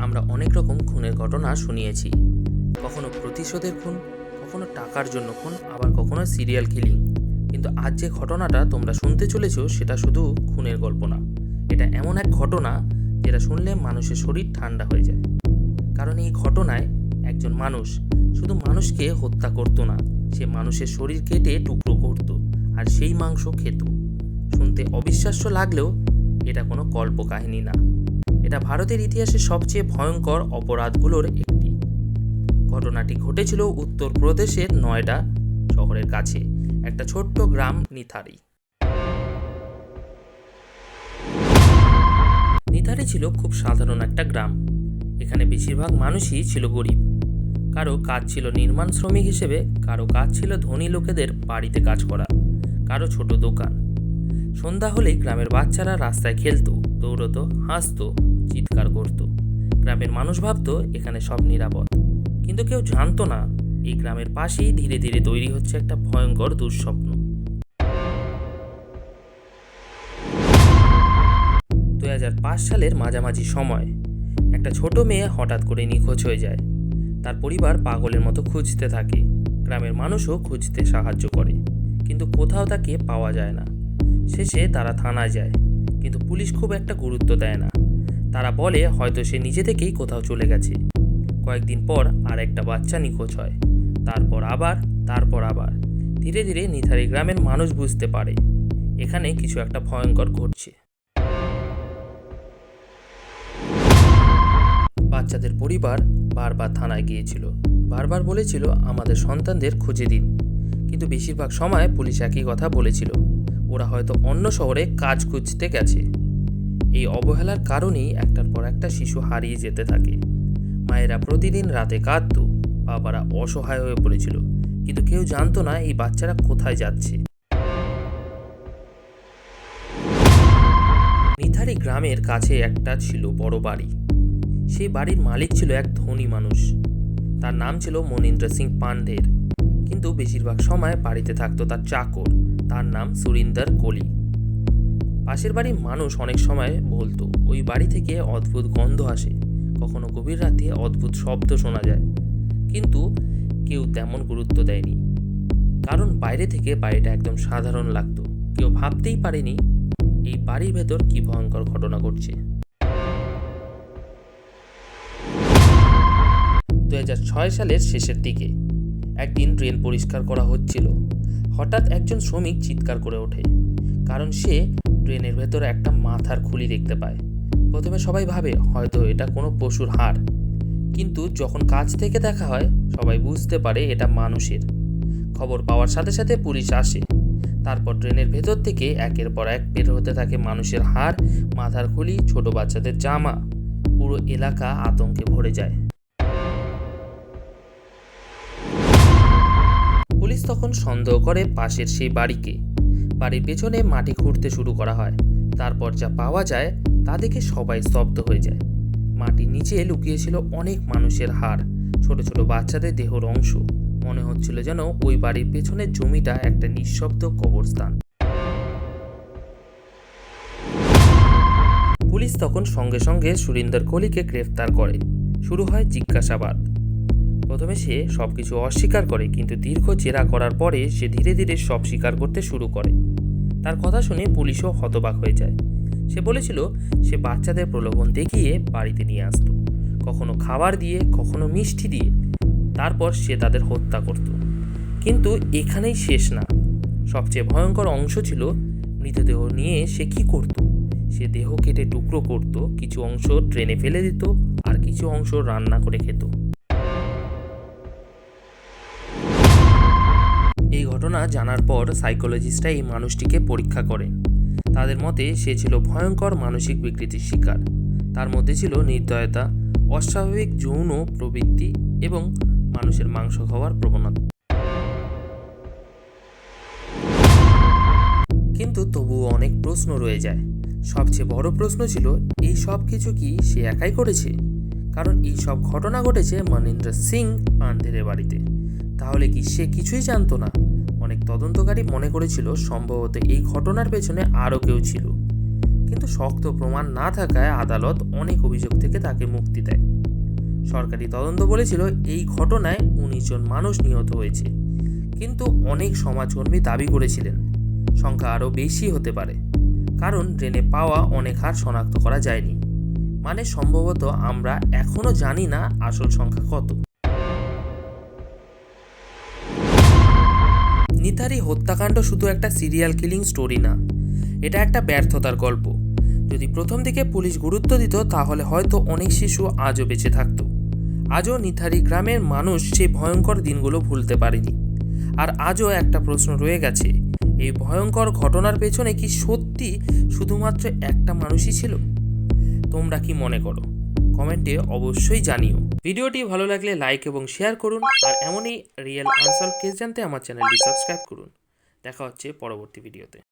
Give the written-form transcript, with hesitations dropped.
আমরা অনেক রকম খুনের ঘটনা শুনিয়েছি। কখনো প্রতিশোধের খুন, কখনো টাকার জন্য খুন, আবার কখনো সিরিয়াল কিলিং। কিন্তু আজ যে ঘটনাটা তোমরা শুনতে চলেছ সেটা শুধু খুনের গল্প না, এটা এমন এক ঘটনা যেটা শুনলে মানুষের শরীর ঠান্ডা হয়ে যায়। কারণ এই ঘটনায় একজন মানুষ শুধু মানুষকে হত্যা করতো না, সে মানুষের শরীর কেটে টুকরো করত আর সেই মাংস খেত। শুনতে অবিশ্বাস্য লাগলেও এটা কোনো কল্পকাহিনী না, এটা ভারতের ইতিহাসের সবচেয়ে ভয়ঙ্কর অপরাধগুলোর একটি। ঘটনাটি ঘটেছিল উত্তরপ্রদেশের নয়ডা শহরের কাছে একটা ছোট্ট গ্রাম নিথারি। নিথারি ছিল খুব সাধারণ একটা গ্রাম। এখানে বেশিরভাগ মানুষই ছিল গরিব। কারো কাজ ছিল নির্মাণ শ্রমিক হিসেবে, কারো কাজ ছিল ধনী লোকেদের বাড়িতে কাজ করা, কারো ছোট দোকান। সন্ধ্যা হলেই গ্রামের বাচ্চারা রাস্তায় খেলতো, দৌড়তো, হাসতো, চিৎকার করত। গ্রামের মানুষ ভাবতো এখানে সব নিরাপদ, কিন্তু কেউ জানতো না এই গ্রামের পাশেই ধীরে ধীরে তৈরি হচ্ছে একটা ভয়ঙ্কর দুঃস্বপ্ন। 2005 সালের মাঝামাঝি সময় একটা ছোট মেয়ে হঠাৎ করে নিখোঁজ হয়ে যায়। তার পরিবার পাগলের মতো খুঁজতে থাকে, গ্রামের মানুষও খুঁজতে সাহায্য করে, কিন্তু কোথাও তাকে পাওয়া যায় না। শেষে তারা থানায় যায়, কিন্তু পুলিশ খুব একটা গুরুত্ব দেয় না। তারা বলে হয়তো সে নিজে থেকেই কোথাও চলে গেছে। কয়েকদিন পর আর একটা বাচ্চা নিখোঁজ হয়, তারপর আবার ধীরে ধীরে নিথারি গ্রামের মানুষ বুঝতে পারে এখানে কিছু একটা ভয়ঙ্কর ঘটছে। বাচ্চাদের পরিবার বারবার থানায় গিয়েছিল, বারবার বলেছিল আমাদের সন্তানদের খুঁজে দিন, কিন্তু বেশিরভাগ সময় পুলিশ একই কথা বলেছিল, ওরা হয়তো অন্য শহরে কাজ খুঁজতে গেছে। এই অবহেলার কারণেই একটার পর একটা শিশু হারিয়ে যেতে থাকে। মায়েরা প্রতিদিন রাতে কাঁদত, বাবারা অসহায় হয়ে পড়েছিল, কিন্তু কেউ জানতো না এই বাচ্চারা কোথায় যাচ্ছে। নিথারি গ্রামের কাছে একটা ছিল বড় বাড়ি। সেই বাড়ির মালিক ছিল এক ধনী মানুষ, তার নাম ছিল মনিন্দ্র সিং পান্ডের। কিন্তু বেশিরভাগ সময় বাড়িতে থাকতো তার চাকর, তার নাম সুরিন্দর কোলি। পাশের বাড়ির মানুষ অনেক সময় বলতো ওই বাড়ি থেকে অদ্ভুত গন্ধ আসে, কখনো গভীর রাতে অদ্ভুত শব্দ শোনা যায়, কিন্তু কেউ তেমন গুরুত্ব দেয়নি, কারণ বাইরে থেকে বাড়িটা একদম সাধারণ লাগতো। কেউ ভাবতেই পারেনি এই বাড়ির ভেতর কি ভয়ঙ্কর ঘটনা ঘটছে। 2006 সালের শেষের দিকে একদিন ড্রেন পরিষ্কার করা হচ্ছিল। হঠাৎ একজন শ্রমিক চিৎকার করে ওঠে, কারণ সে ড্রেনের ভেতরে একটা মাথার খুলি দেখতে পায়। প্রথমে সবাই ভাবে হয়তো এটা কোনো পশুর হাড়, কিন্তু যখন কাছ থেকে দেখা হয় সবাই বুঝতে পারে এটা মানুষের। খবর পাওয়ার সাথে সাথে পুলিশ আসে। তারপর ড্রেনের ভেতর থেকে একের পর এক বের হতে থাকে মানুষের হাড়, মাথার খুলি, ছোট বাচ্চাদের জামা। পুরো এলাকা আতঙ্কে ভরে যায়। পুলিশ তখন সন্দেহ করে পাশের সেই বাড়িকে। বাড়ির পেছনে মাটি খুঁড়তে শুরু করা হয়। তারপর যা পাওয়া যায় তা দেখে সবাই স্তব্ধ হয়ে যায়। মাটির নিচে লুকিয়েছিল অনেক মানুষের হাড়, ছোট ছোট বাচ্চাদের দেহর অংশ। মনে হচ্ছিল যেন ওই বাড়ির পেছনের জমিটা একটা নিঃশব্দ কবরস্থান। পুলিশ তখন সঙ্গে সঙ্গে সুরিন্দর কোলিকে গ্রেফতার করে। শুরু হয় জিজ্ঞাসাবাদ। প্রথমে সে সবকিছু অস্বীকার করে, কিন্তু দীর্ঘ জেরা করার পরে সে ধীরে ধীরে সব স্বীকার করতে শুরু করে। তার কথা শুনে পুলিশও হতবাক হয়ে যায়। সে বলেছিল সে বাচ্চাদের প্রলোভন দেখিয়ে বাড়িতে নিয়ে আসতো, কখনো খাবার দিয়ে, কখনো মিষ্টি দিয়ে, তারপর সে তাদের হত্যা করত। কিন্তু এখানেই শেষ না, সবচেয়ে ভয়ঙ্কর অংশ ছিল মৃতদেহ নিয়ে সে কি করত। সে দেহ কেটে টুকরো করত, কিছু অংশ ট্রেনে ফেলে দিত, আর কিছু অংশ রান্না করে খেত। এই ঘটনা জানার পর সাইকোলজিস্টরা এই মানুষটিকে পরীক্ষা করেন। তাদের মতে সে ছিল ভয়ঙ্কর মানসিক বিকৃতির শিকার। তার মধ্যে ছিল নির্দয়তা, অস্বাভাবিক যৌন প্রবৃত্তি এবং মানুষের মাংস খাওয়ার প্রবণতা। কিন্তু তবুও অনেক প্রশ্ন রয়ে যায়। সবচেয়ে বড় প্রশ্ন ছিল এই সব কিছু কি সে একাই করেছে? কারণ এই সব ঘটনা ঘটেছে মনিন্দ্র সিং পান্ডের বাড়িতে। তাহলে কি সে কিছুই জানতো না? অনেক তদন্তকারী মনে করেছিল সম্ভবত এই ঘটনার পেছনে আরও কেউ ছিল, কিন্তু শক্ত প্রমাণ না থাকায় আদালত অনেক অভিযোগ থেকে তাকে মুক্তি দেয়। সরকারি তদন্ত বলেছিল এই ঘটনায় 19 জন মানুষ নিহত হয়েছে, কিন্তু অনেক সমাজকর্মী দাবি করেছিলেন সংখ্যা আরও বেশি হতে পারে, কারণ ড্রেনে পাওয়া অনেক হাড় শনাক্ত করা যায়নি। মানে সম্ভবত আমরা এখনও জানি না আসল সংখ্যা কত। নিথারি হত্যাকাণ্ড শুধু একটা সিরিয়াল কিলিং স্টোরি না, এটা একটা ব্যর্থতার গল্প। যদি প্রথম দিকে পুলিশ গুরুত্ব দিত তাহলে হয়তো অনেক শিশু আজও বেঁচে থাকতো। আজও নিথারি গ্রামের মানুষ সেই ভয়ঙ্কর দিনগুলো ভুলতে পারেনি। আর আজও একটা প্রশ্ন রয়ে গেছে, এই ভয়ঙ্কর ঘটনার পেছনে কি সত্যি শুধুমাত্র একটা মানুষই ছিল? তোমরা কি মনে করো? কমেন্টে অবশ্যই জানিও। ভিডিওটি ভালো লাগলে লাইক এবং শেয়ার করুন, আর এমনই রিয়েল আনসলভ কেস জানতে আমার চ্যানেলটি সাবস্ক্রাইব করুন। দেখা হচ্ছে পরবর্তী ভিডিওতে।